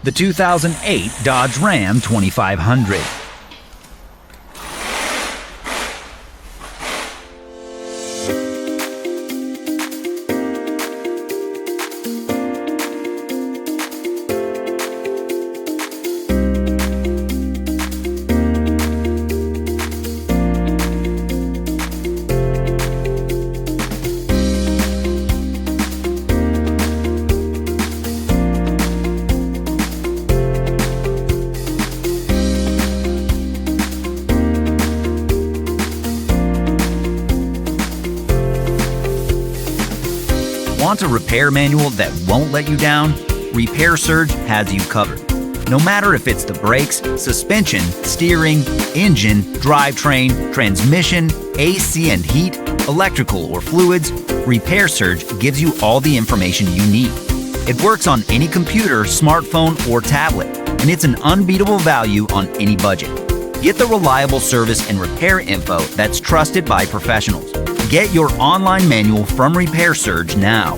the 2008 Dodge Ram 2500. Want a repair manual that won't let you down? Repair Surge has you covered. No matter if it's the brakes, suspension, steering, engine, drivetrain, transmission, AC and heat, electrical or fluids, Repair Surge gives you all the information you need. It works on any computer, smartphone, or tablet, and it's an unbeatable value on any budget. Get the reliable service and repair info that's trusted by professionals. Get your online manual from Repair Surge now.